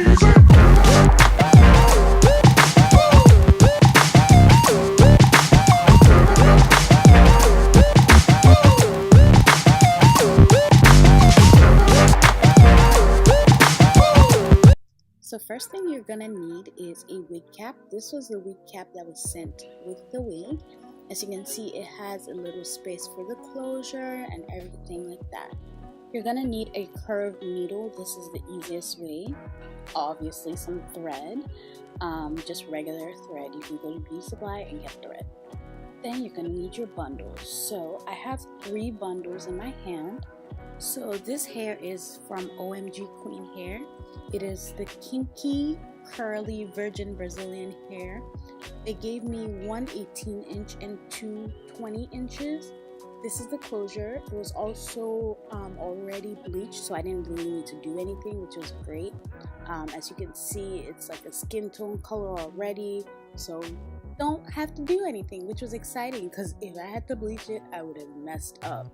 So first thing you're gonna need is a wig cap. This was the wig cap that was sent with the wig. As you can see, it has a little space for the closure and everything like that. You're gonna need a curved needle. This is the easiest way. Obviously some thread, just regular thread. You can go to beauty supply and get thread. Then you're gonna need your bundles. So I have 3 bundles in my hand. So this hair is from OMGqueen Hair. It is the Kinky curly virgin Brazilian hair. They gave me 1 18-inch and 2 20 inches. This is the closure. It was also already bleached, so I didn't really need to do anything, which was great. As you can see, it's like a skin tone color already, so don't have to do anything, which was exciting because if I had to bleach it, I would have messed up.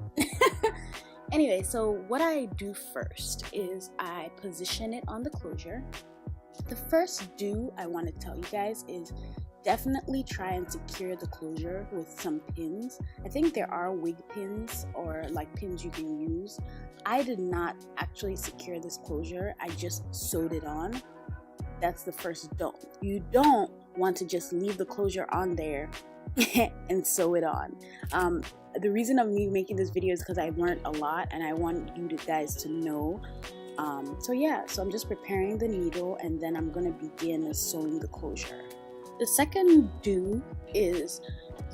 Anyway, so what I do first is I position it on the closure. The first do I want to tell you guys is definitely try and secure the closure with some pins. I think there are wig pins or like pins you can use. I did not actually secure this closure. I just sewed it on. That's the first don't. You don't want to just leave the closure on there and sew it on. The reason of me making this video is because I learned a lot and I want you guys to know. So yeah, so I'm just preparing the needle and then I'm gonna begin sewing the closure. The second do is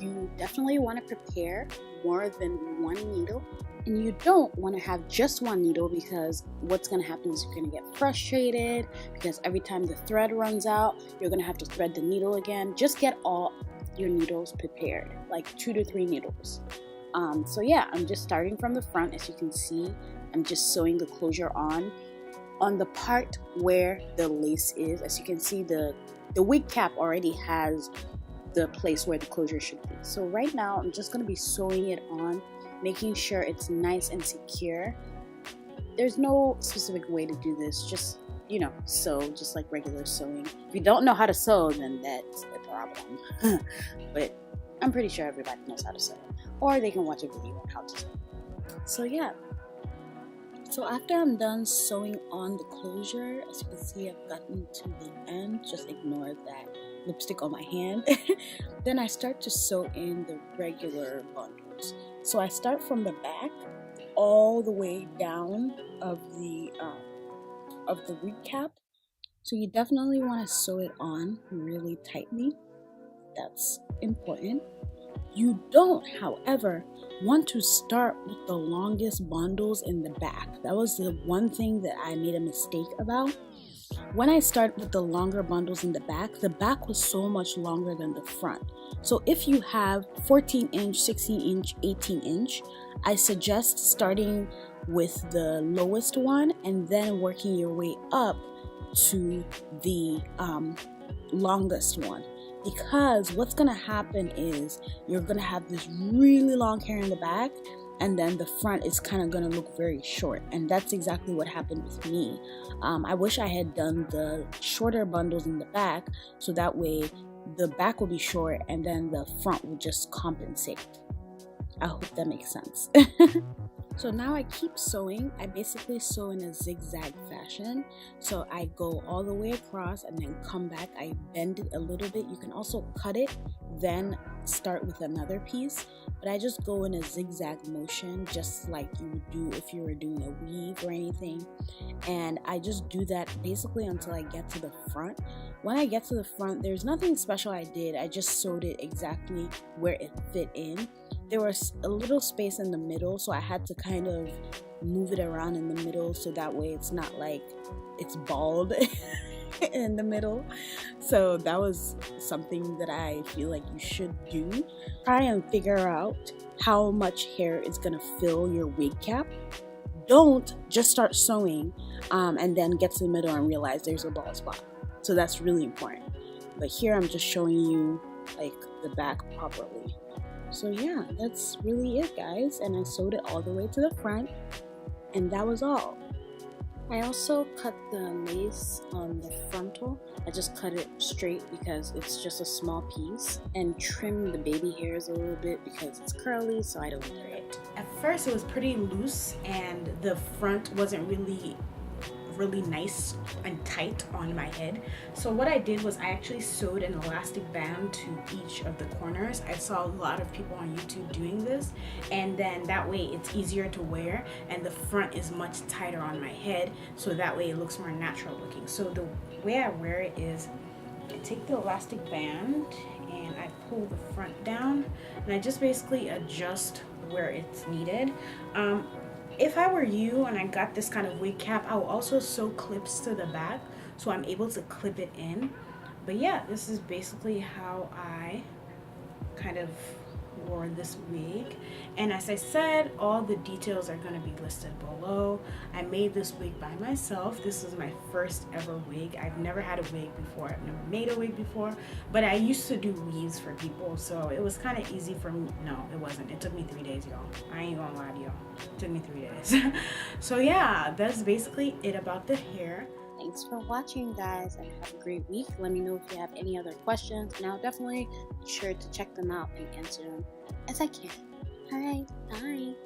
you definitely want to prepare more than 1 needle, and you don't want to have just 1 needle because what's going to happen is you're going to get frustrated because every time the thread runs out, you're going to have to thread the needle again. Just get all your needles prepared, like 2 to 3 needles. So yeah, I'm just starting from the front. As you can see, I'm just sewing the closure on the part where the lace is. As you can see, the wig cap already has the place where the closure should be. So right now, I'm just going to be sewing it on, making sure it's nice and secure. There's no specific way to do this. Just, you know, sew just like regular sewing. If you don't know how to sew, then that's the problem. But I'm pretty sure everybody knows how to sew. Or they can watch a video on how to sew. So yeah. So after I'm done sewing on the closure, as you can see, I've gotten to the end. Just ignore that lipstick on my hand. Then I start to sew in the regular bundles. So I start from the back all the way down of the wig cap. So you definitely want to sew it on really tightly. That's important. You don't, however, want to start with the longest bundles in the back. That was the one thing that I made a mistake about. When I start with the longer bundles in the back was so much longer than the front. So if you have 14-inch, 16-inch, 18-inch, I suggest starting with the lowest one and then working your way up to the longest one. Because what's going to happen is you're going to have this really long hair in the back and then the front is kind of going to look very short, and that's exactly what happened with me. I wish I had done the shorter bundles in the back so that way the back will be short and then the front will just compensate. I hope that makes sense. So now I keep sewing. I basically sew in a zigzag fashion. So I go all the way across and then come back. I bend it a little bit. You can also cut it, then start with another piece. But I just go in a zigzag motion, just like you would do if you were doing a weave or anything. And I just do that basically until I get to the front. When I get to the front, there's nothing special I did. I just sewed it exactly where it fit in. There was a little space in the middle, so I had to kind of move it around in the middle so that way it's not like it's bald in the middle. So that was something that I feel like you should do. Try and figure out how much hair is going to fill your wig cap. Don't just start sewing and then get to the middle and realize there's a bald spot. So that's really important. But here I'm just showing you like the back properly. So yeah, that's really it, guys. And I sewed it all the way to the front, and that was all. I also cut the lace on the frontal. I just cut it straight because it's just a small piece, and trim the baby hairs a little bit because it's curly, so I don't care it. At first it was pretty loose and the front wasn't really nice and tight on my head. So what I did was I actually sewed an elastic band to each of the corners. I saw a lot of people on YouTube doing this, and then that way it's easier to wear and the front is much tighter on my head, so that way it looks more natural looking. So the way I wear it is I take the elastic band and I pull the front down and I just basically adjust where it's needed. If I were you and I got this kind of wig cap, I will also sew clips to the back so I'm able to clip it in. But yeah, this is basically how I kind of wore this wig, and as I said, all the details are going to be listed below. I made this wig by myself. This is my first ever wig. I've never had a wig before. I've never made a wig before, but I used to do weaves for people, so it was kind of easy for me. No, it wasn't. It took me 3 days, y'all. I ain't gonna lie to y'all. It took me 3 days. So yeah, that's basically it about the hair. Thanks for watching, guys, and have a great week. Let me know if you have any other questions, and I'll definitely be sure to check them out and answer them as I can. Alright, bye!